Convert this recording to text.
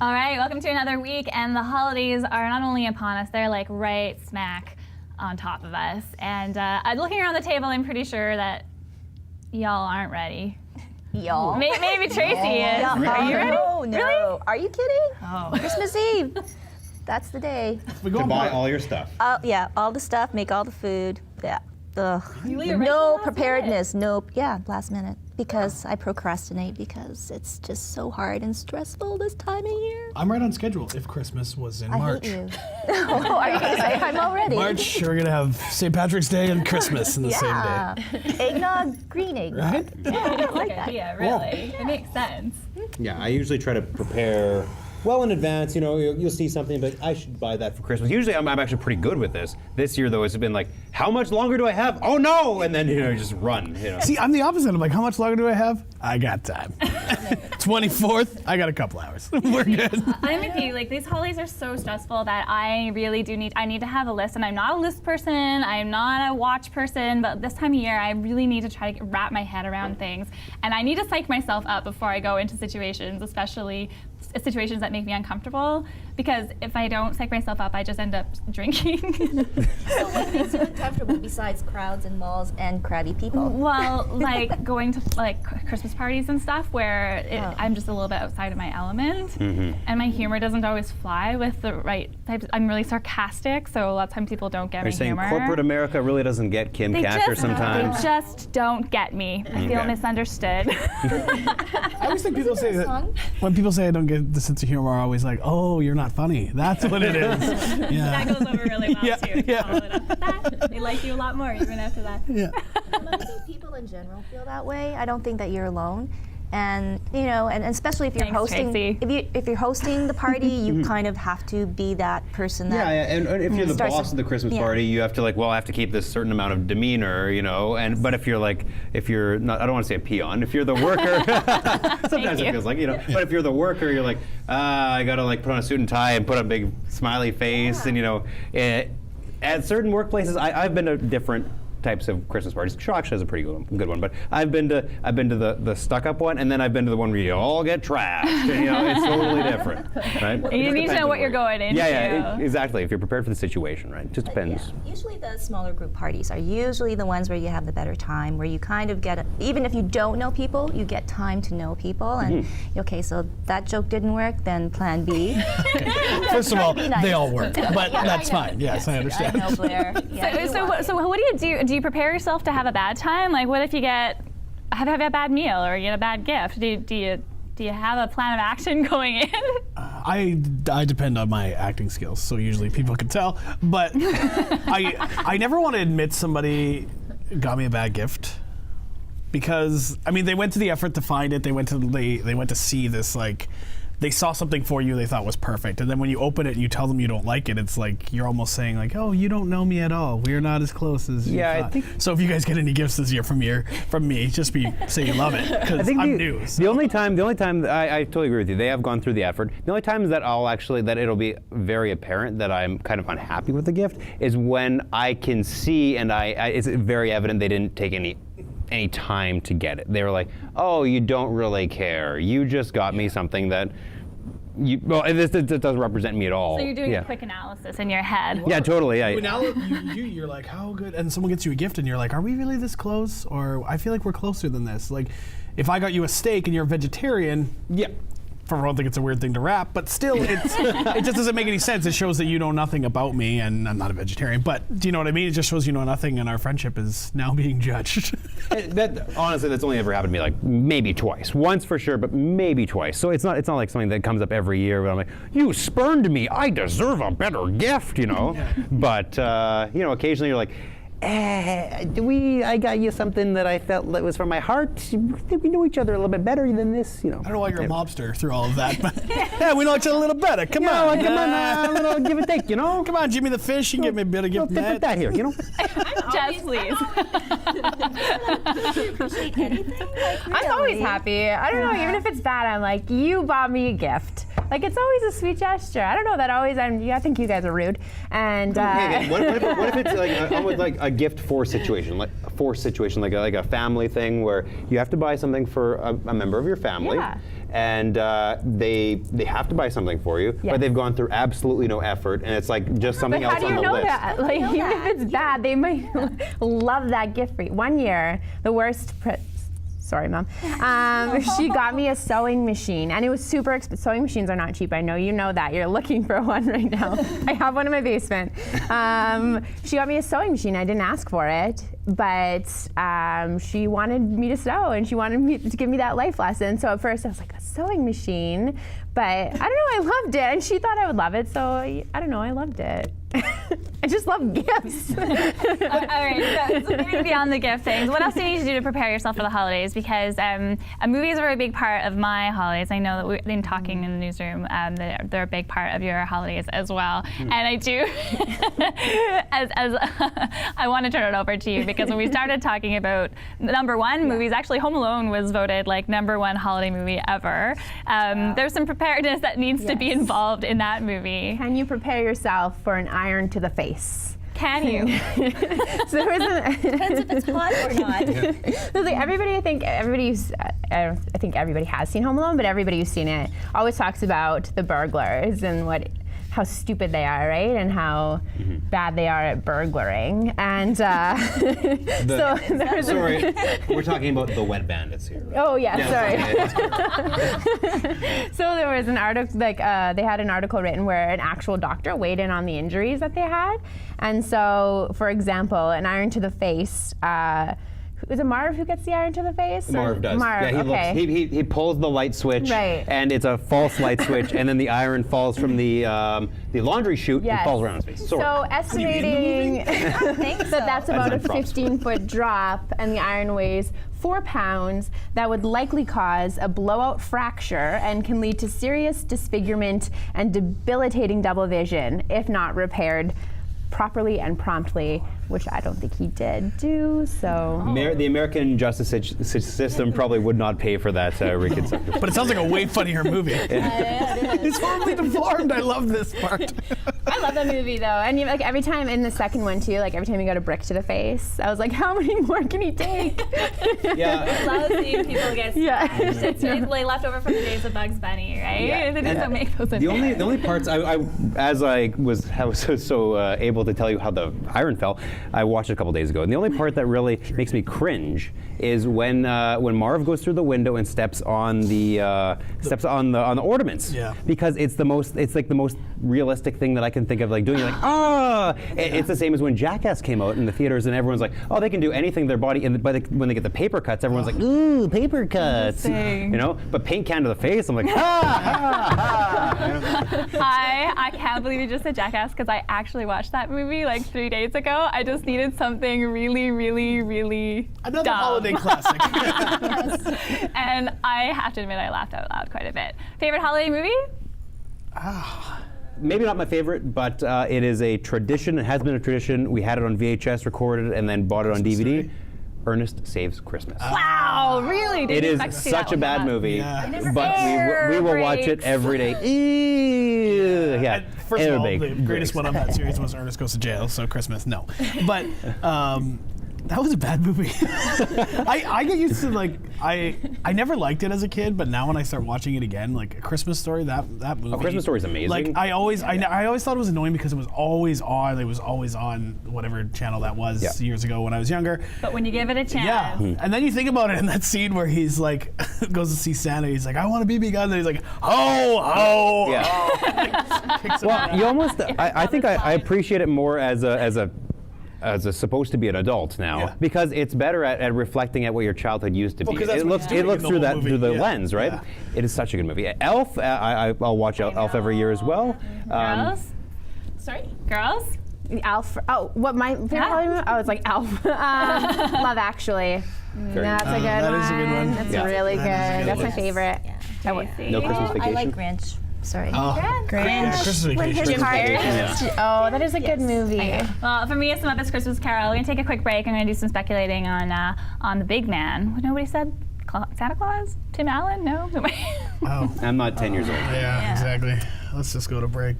All right, welcome to another week, and the holidays are not only upon us, they're like right smack on top of us. And looking around the table, I'm pretty sure that y'all aren't ready. Y'all? Maybe Tracy is. Are you ready? No. Really? Are you kidding? Oh. Christmas Eve. That's the day. To buy all your stuff. Yeah, all the stuff, make all the food. Yeah. Ugh. You leave it right No till last preparedness. No. Yeah, last minute. Because I procrastinate because it's just so hard and stressful this time of year. I'm right on schedule if Christmas was in March. I hate you. Oh, are you going to say I'm already? March, we're going to have St. Patrick's Day and Christmas in the same day. Eggnog, green eggnog. Right? I like Good that. idea, really. It makes sense. Yeah, I usually try to prepare well in advance. You know, you'll see something, but I should buy that for Christmas. Usually I'm actually pretty good with this. This year, though, it's been like, how much longer do I have? Oh, no! And then, just run. See, I'm the opposite. I'm like, how much longer do I have? I got time. 24th, I got a couple hours. We're good. I'm with you. Like, these holidays are so stressful that I really do I need to have a list. And I'm not a list person. I'm not a watch person. But this time of year, I really need to try to wrap my head around things. And I need to psych myself up before I go into situations, especially situations that make me uncomfortable. Because if I don't psych myself up, I just end up drinking. So what makes you uncomfortable besides crowds and malls and crabby people? Well, like going to like Christmas parties and stuff where I'm just a little bit outside of my element, and my humor doesn't always fly with the right types. I'm really sarcastic, so a lot of times people don't get Are my you saying humor. corporate America really doesn't get Kim They Catcher sometimes? They just don't get me. I feel Okay. misunderstood. I always think people say that song? when people say I don't get the sense of humor, are always like, oh, you're not funny. That's what it is. That Yeah. goes over really well Yeah, too. You yeah. follow it up with that. They like you a lot more even after that. Yeah. I think people in general feel that way. I don't think that you're alone. And and especially if you're Thanks, hosting, Tracy. if you're hosting the party, you kind of have to be that person that. Yeah, and if you're the starts boss to- of the Christmas yeah. party, you have to I have to keep this certain amount of demeanor, but if you're not, I don't want to say a peon, if you're the worker, sometimes it feels like, but if you're the worker, you're like, I gotta put on a suit and tie and put a big smiley face, and at certain workplaces, I've been to different types of Christmas parties. Shaw actually has a pretty good one, but I've been to the stuck-up one, and then I've been to the one where you all get trashed. And, it's totally different, right? And you need to know what you're going into. Yeah, exactly. If you're prepared for the situation, right? It just depends. Yeah. Usually the smaller group parties are usually the ones where you have the better time, where you kind of get, even if you don't know people, you get time to know people. And okay, so that joke didn't work, then plan B. First of all, Be nice. they all work, but Yeah, that's I know. fine. Yes, I understand. I know, Blair. Yeah, So what do you do? Do you prepare yourself to have a bad time? Like, what if you have a bad meal or you get a bad gift? Do you have a plan of action going in? I depend on my acting skills, so usually people can tell. But I never want to admit somebody got me a bad gift, because they went to the effort to find it. They went to see this, they saw something for you they thought was perfect, and then when you open it and you tell them you don't like it, it's like you're almost saying oh, you don't know me at all. We're not as close as you Yeah, I thought. think- So if you guys get any gifts this year from me, just say you love it, because I'm new. So. The only time I totally agree with you. They have gone through the effort. The only times that it'll be very apparent that I'm kind of unhappy with the gift is when I can see and it's very evident they didn't take any time to get it. They were like, oh, you don't really care. You just got me something that this doesn't represent me at all. So you're doing a quick analysis in your head. Yeah, totally. Yeah. Now you're like, how good? And someone gets you a gift, and you're like, are we really this close? Or I feel like we're closer than this. Like, if I got you a steak and you're a vegetarian, yeah. I don't think it's a weird thing to wrap, but still, it just doesn't make any sense. It shows that you know nothing about me, and I'm not a vegetarian. But do you know what I mean? It just shows you know nothing, and our friendship is now being judged. Honestly, that's only ever happened to me maybe twice. Once for sure, but maybe twice. So it's not like something that comes up every year. But I'm like, you spurned me. I deserve a better gift, But occasionally you're like, I got you something that I felt that was from my heart. I think we know each other a little bit better than this, I don't know why you're a mobster through all of that, but yeah, we know each other a little better. Come on, a little give and take, Come on, Jimmy the fish, you give me a bit of gift. Tip that here, Jess, please. appreciate anything. I'm always happy. I don't know, even if it's bad, I'm like, you bought me a gift. It's always a sweet gesture. I don't know that always. I think you guys are rude. And what if it's almost like a gift for situation, like a family thing where you have to buy something for a member of your family, Yeah. and they have to buy something for you, Yes. but they've gone through absolutely no effort, and it's like just something But how else do on you the know list. that? Like, even if it's bad, they might love that gift for you. One year, the worst. Sorry, Mom. She got me a sewing machine, and it was super expensive. Sewing machines are not cheap. I know you know that. You're looking for one right now. I have one in my basement. She got me a sewing machine. I didn't ask for it, but she wanted me to sew, and she wanted me to give me that life lesson. So at first, I was like, a sewing machine? But I don't know, I loved it, and she thought I would love it, so I don't know, I loved it. I just love gifts. All right, so moving beyond the gift things, what else do you need to do to prepare yourself for the holidays? Because movies are a big part of my holidays. I know that we've been talking in the newsroom, they're a big part of your holidays as well. And I do, as I want to turn it over to you, because when we started talking about number one movies, actually Home Alone was voted like #1 holiday movie ever. There's some preparedness that needs to be involved in that movie. Can you prepare yourself for an iron to the face? Can you? So there was Depends if it's hot or not. There's like everybody, I think everybody has seen Home Alone, but everybody who's seen it always talks about the burglars and how stupid they are, right? And how bad they are at burglaring. And so there's Sorry, we're talking about the wet bandits here. Oh yeah, sorry. Okay. So there was an article, they had an article written where an actual doctor weighed in on the injuries that they had. And so, for example, an iron to the face, is it Marv who gets the iron to the face? Marv does. Marv, yeah, he pulls the light switch, Right. and it's a false light switch, and then the iron falls from the laundry chute and falls around his face. Sorry. So estimating that's about a As in props. 15-foot drop, and the iron weighs 4 pounds, that would likely cause a blowout fracture and can lead to serious disfigurement and debilitating double vision if not repaired properly and promptly, which I don't think he did do, so. The American justice system probably would not pay for that reconstruction. But it sounds like a way funnier movie. It's horribly deformed. I love this part. I love that movie though, and like every time in the second one too, like every time he got a brick to the face, I was like, how many more can he take? Yeah. I love seeing people get smashed. It's like left over from the days of Bugs Bunny, right? Yeah. They just don't make those The only parts I was so able to tell you how the iron fell, I watched it a couple days ago, and the only part that really makes me cringe is when Marv goes through the window and steps on the ornaments. Yeah. Because it's like the most realistic thing that I can think of, like doing. You're like, it's the same as when Jackass came out in the theaters, and everyone's like, oh, they can do anything to their body, and when they get the paper cuts, everyone's like, ooh, paper cuts, you know. But paint can to the face, I'm like, I can't believe you just said Jackass, because I actually watched that movie like 3 days ago. I just needed something really, really, really Another dumb. holiday classic. And I have to admit, I laughed out loud quite a bit. Favorite holiday movie? Maybe not my favorite, but it is a tradition. It has been a tradition. We had it on VHS, recorded it, and then bought it on DVD. Story? Ernest Saves Christmas. Wow, really? It Didn't is expect to see such that a bad one. movie, Yeah. but we will watch it breaks. every day. Ew. Yeah. And first of all, Every the breaks. greatest one on that series was Ernest Goes to Jail, so Christmas, no. But that was a bad movie. I get used to I never liked it as a kid, but now when I start watching it again, like A Christmas Story, that movie. Christmas Story is amazing. Like I always thought it was annoying because it was always on. It was always on whatever channel that was years ago when I was younger. But when you give it a chance. Yeah, and then you think about it in that scene where he's like goes to see Santa. He's like, I want a BB gun. And he's like, oh. Yeah. Kicks him Well, out. you almost. I think I appreciate it more as a supposed to be an adult now, because it's better at reflecting at what your childhood used to be. 'cause that's It what looks he's doing in the through whole movie. through the Yeah. lens, right? Yeah. It is such a good movie. Elf, I'll watch Elf every year as well. Girls? Sorry? Girls? Alf. Oh, what my favorite holiday movie? Oh, it's like Alf. Love Actually. That's a good that one. is a good one. That's Yeah. really good. That is a good That's my one. favorite. No Christmas I Vacation. like Grinch. Sorry. Oh, Grinch. Christmas When Vacation. his heart Oh, that is a good movie. Well, for me, it's Muppets Christmas Carol. We're going to take a quick break. I'm going to do some speculating on the big man. Nobody said Santa Claus? Tim Allen? No? Oh, I'm not 10 years old. yeah, exactly. Let's just go to break.